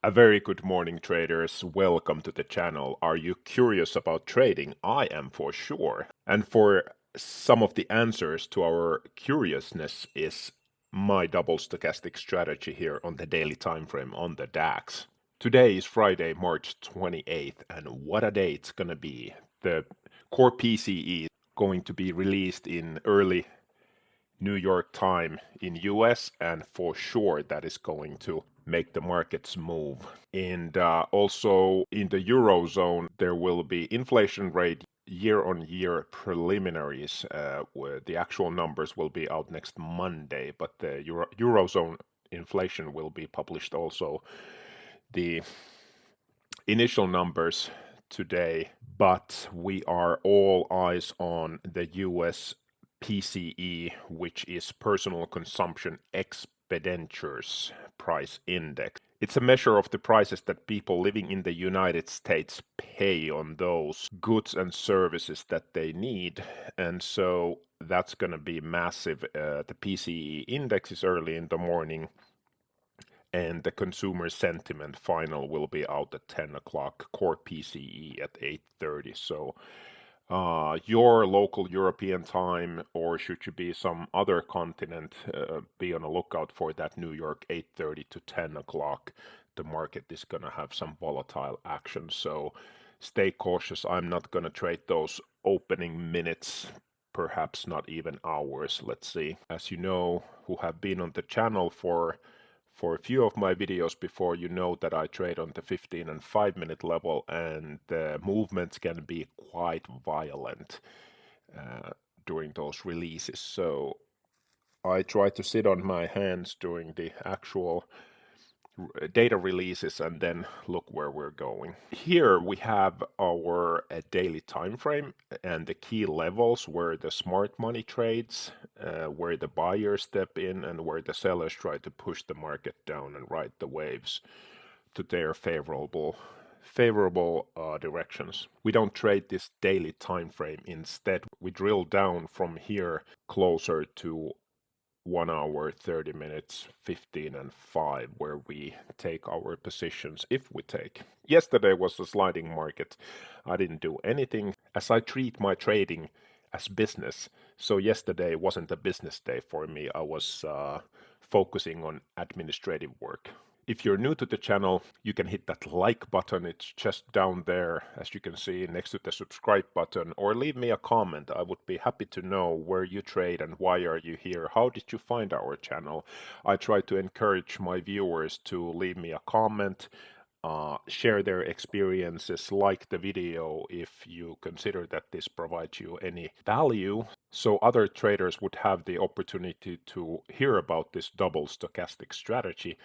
A very good morning, traders. Welcome to the channel. Are you curious about trading? I am for sure. And for some of the answers to our curiousness is my double stochastic strategy here on the daily time frame on the DAX. Today is Friday, March 28th, and what a day it's gonna be. The core PCE is going to be released in early New York time in US, and for sure that is going to make the markets move. And also in the Eurozone, there will be inflation rate year-on-year preliminaries, where the actual numbers will be out next Monday, but the Eurozone inflation will be published also. The initial numbers today, but we are all eyes on the US PCE, which is Personal Consumption Expenditures Price Index. It's a measure of the prices that people living in the United States pay on those goods and services that they need. And so that's going to be massive. The PCE index is early in the morning, and the consumer sentiment final will be out at 10 o'clock, core PCE at 8:30. So your local European time, or should you be some other continent, be on a lookout for that New York 8:30 to 10 o'clock. The market is going to have some volatile action, so stay cautious. I'm not going to trade those opening minutes, perhaps not even hours. Let's see. As you know, who have been on the channel for a few of my videos before, you know that I trade on the 15 and 5-minute level, and the movements can be quite violent during those releases. So I try to sit on my hands during the actual data releases and then look where we're going. Here we have our daily time frame and the key levels where the smart money trades, where the buyers step in, and where the sellers try to push the market down and ride the waves to their favorable directions. We don't trade this daily time frame. Instead, we drill down from here closer to 1 hour, 30 minutes, 15 and 5, where we take our positions if we take. Yesterday was a sliding market. I didn't do anything as I treat my trading as business. So yesterday wasn't a business day for me. I was focusing on administrative work. If you're new to the channel, you can hit that like button. It's just down there, as you can see, next to the subscribe button, or leave me a comment. I would be happy to know where you trade and why are you here. How did you find our channel? I try to encourage my viewers to leave me a comment, share their experiences, like the video if you consider that this provides you any value, so other traders would have the opportunity to hear about this double stochastic strategy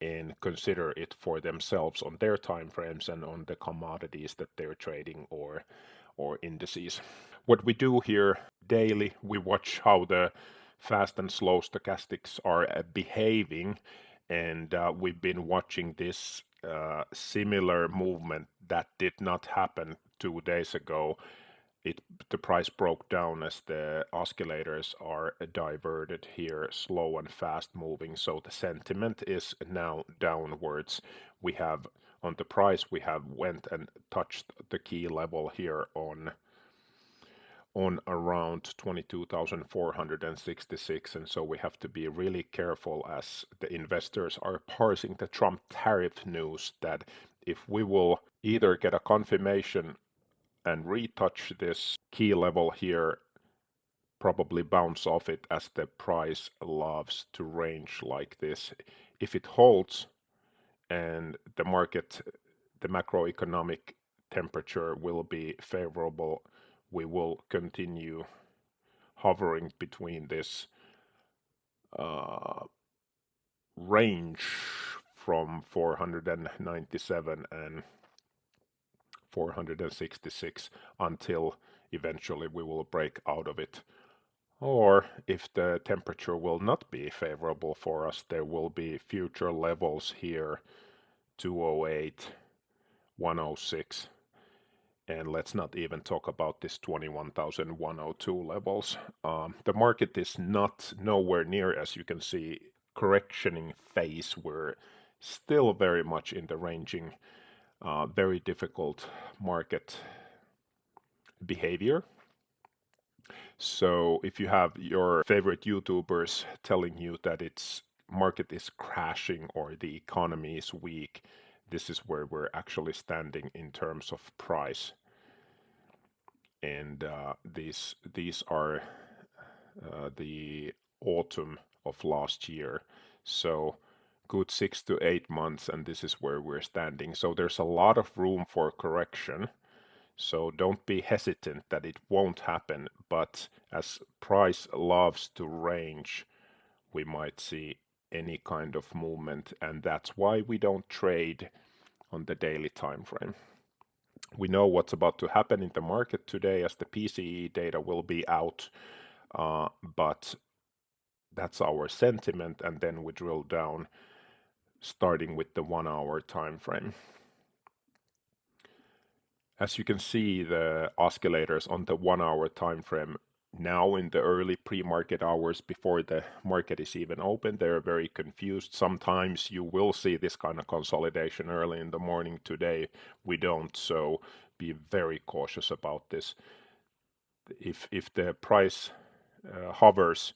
and consider it for themselves on their time frames and on the commodities that they're trading or indices. What we do here daily, we watch how the fast and slow stochastics are behaving, and we've been watching this similar movement that did not happen 2 days ago. The price broke down as the oscillators are diverted here, slow and fast moving, so the sentiment is now downwards. We have on the price, we have went and touched the key level here on around 22,466, and so we have to be really careful as the investors are parsing the Trump tariff news, that if we will either get a confirmation and retouch this key level here, probably bounce off it, as the price loves to range like this. If it holds and the market, the macroeconomic temperature will be favorable, we will continue hovering between this range from 497 and 466 until eventually we will break out of it. Or if the temperature will not be favorable for us, there will be future levels here, 208, 106, and let's not even talk about this 21,102 levels. The market is not nowhere near, as you can see, correctioning phase where still very much in the ranging, very difficult market behavior. So if you have your favorite YouTubers telling you that it's market is crashing or the economy is weak, this is where we're actually standing in terms of price. And these are the autumn of last year. So good 6 to 8 months, and this is where we're standing. So there's a lot of room for correction. So don't be hesitant that it won't happen, but as price loves to range, we might see any kind of movement, and that's why we don't trade on the daily time frame. We know what's about to happen in the market today as the PCE data will be out, but that's our sentiment, and then we drill down starting with the 1 hour time frame. As you can see, the oscillators on the 1 hour time frame now in the early pre-market hours before the market is even open, they're very confused. Sometimes you will see this kind of consolidation early in the morning. Today we don't, so be very cautious about this. If the price hovers,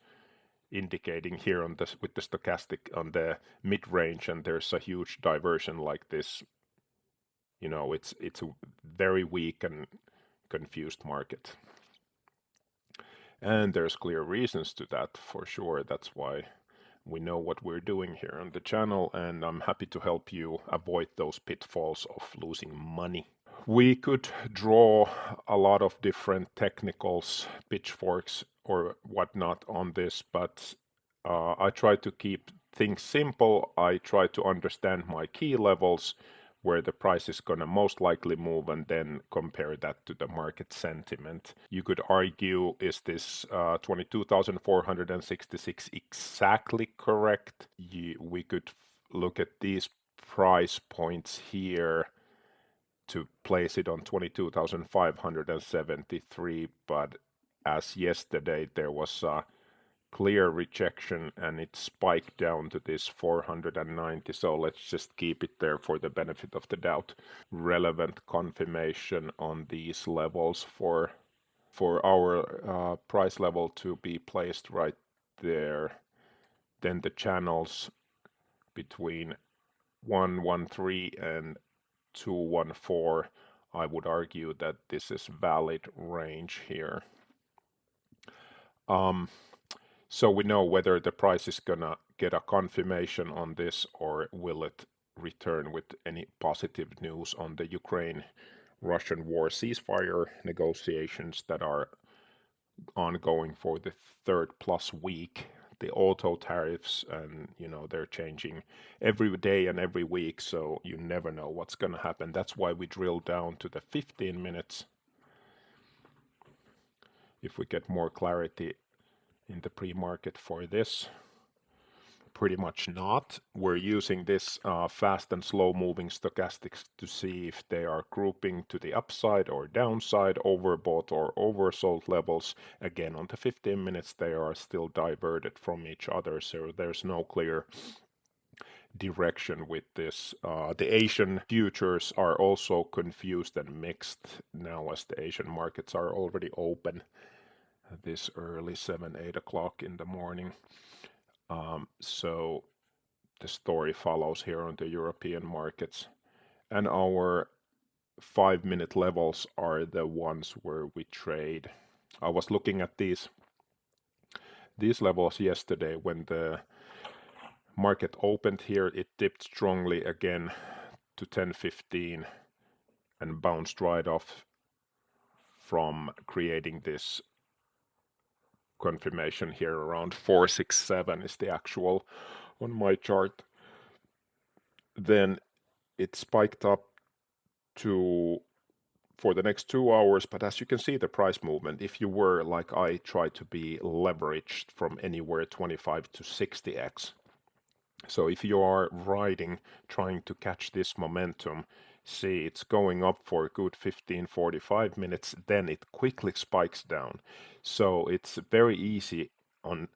indicating here on this with the stochastic on the mid-range, and there's a huge diversion like this, you know, it's a very weak and confused market. And there's clear reasons to that for sure. That's why we know what we're doing here on the channel, and I'm happy to help you avoid those pitfalls of losing money. We could draw a lot of different technicals, pitchforks or whatnot on this, but I try to keep things simple. I try to understand my key levels, where the price is going to most likely move, and then compare that to the market sentiment. You could argue, is this 22,466 exactly correct? We could look at these price points here to place it on 22,573, but as yesterday there was a clear rejection and it spiked down to this 490, so let's just keep it there for the benefit of the doubt. Relevant confirmation on these levels for our price level to be placed right there. Then the channels between 113 and 214, I would argue that this is valid range here. So we know whether the price is gonna get a confirmation on this, or will it return with any positive news on the Ukraine-Russian war ceasefire negotiations that are ongoing for the third plus week. The auto tariffs, and you know, they're changing every day and every week, so you never know what's going to happen. That's why we drill down to the 15 minutes. If we get more clarity in the pre-market for this, pretty much not. We're using this fast and slow moving stochastics to see if they are grouping to the upside or downside, overbought or oversold levels. Again, on the 15 minutes, they are still diverted from each other, so there's no clear direction with this. The Asian futures are also confused and mixed now, as the Asian markets are already open this early 7-8 o'clock in the morning. So the story follows here on the European markets, and our 5-minute levels are the ones where we trade. I was looking at these levels yesterday when the market opened here. It dipped strongly again to 10.15 and bounced right off from creating this confirmation here around 467 is the actual on my chart. Then it spiked up to for the next 2 hours, but as you can see the price movement, if you were like I, try to be leveraged from anywhere 25 to 60x. So if you are riding, trying to catch this momentum, see it's going up for a good 15-45 minutes, then it quickly spikes down. So it's very easy on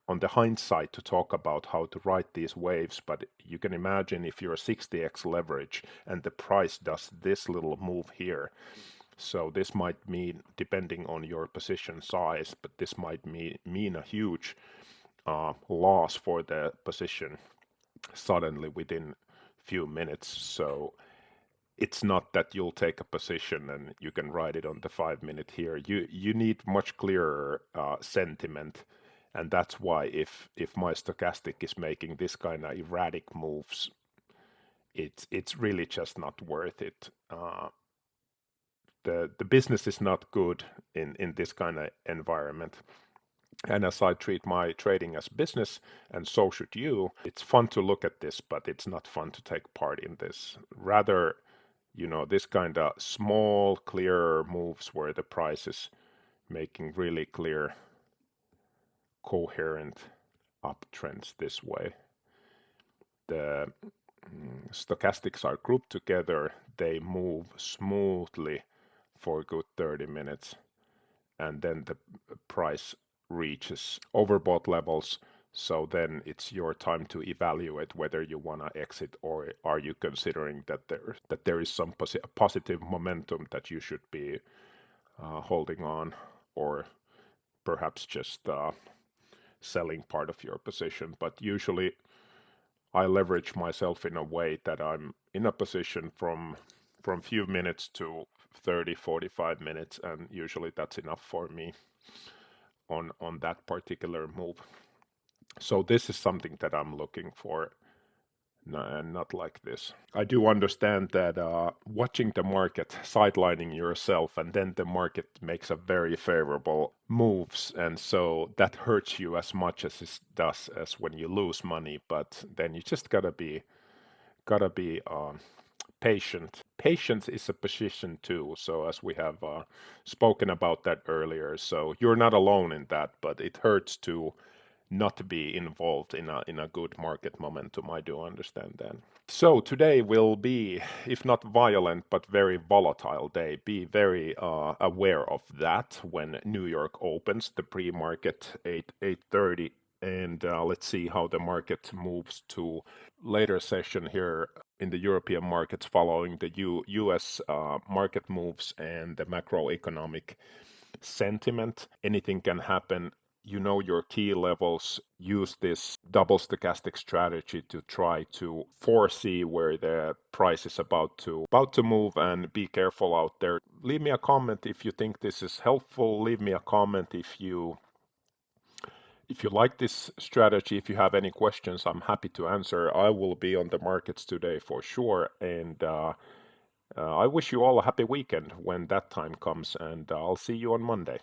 on the hindsight to talk about how to write these waves, but you can imagine if you're 60x leverage and the price does this little move here. So this might mean, depending on your position size, but this might mean a huge loss for the position suddenly within few minutes. So it's not that you'll take a position and you can write it on the 5 minute here. You need much clearer sentiment, and that's why if my stochastic is making this kind of erratic moves, it's really just not worth it. The business is not good in this kind of environment. And as I treat my trading as business, and so should you, it's fun to look at this, but it's not fun to take part in this. Rather, this kind of small, clear moves where the price is making really clear, coherent uptrends this way. The stochastics are grouped together, they move smoothly for a good 30 minutes, and then the price reaches overbought levels. So then it's your time to evaluate whether you want to exit, or are you considering that there is some positive momentum that you should be holding on, or perhaps just selling part of your position. But usually I leverage myself in a way that I'm in a position from few minutes to 30-45 minutes, and usually that's enough for me on that particular move. So this is something that I'm looking for, and not like this. I do understand that watching the market, sidelining yourself, and then the market makes a very favorable moves, and so that hurts you as much as it does as when you lose money. But then you just gotta be patient. Patience is a position too. So as we have spoken about that earlier, so you're not alone in that, but it hurts to not be involved in a good market momentum. I do understand that. So today will be, if not violent, but very volatile day. Be very aware of that when New York opens the pre-market 8:30, and let's see how the market moves to later session here in the European markets following the US market moves and the macroeconomic sentiment. Anything can happen. You know your key levels. Use this double stochastic strategy to try to foresee where the price is about to move, and be careful out there. Leave me a comment if you think this is helpful. Leave me a comment if you like this strategy. If you have any questions, I'm happy to answer. I will be on the markets today for sure, and I wish you all a happy weekend when that time comes, and I'll see you on Monday.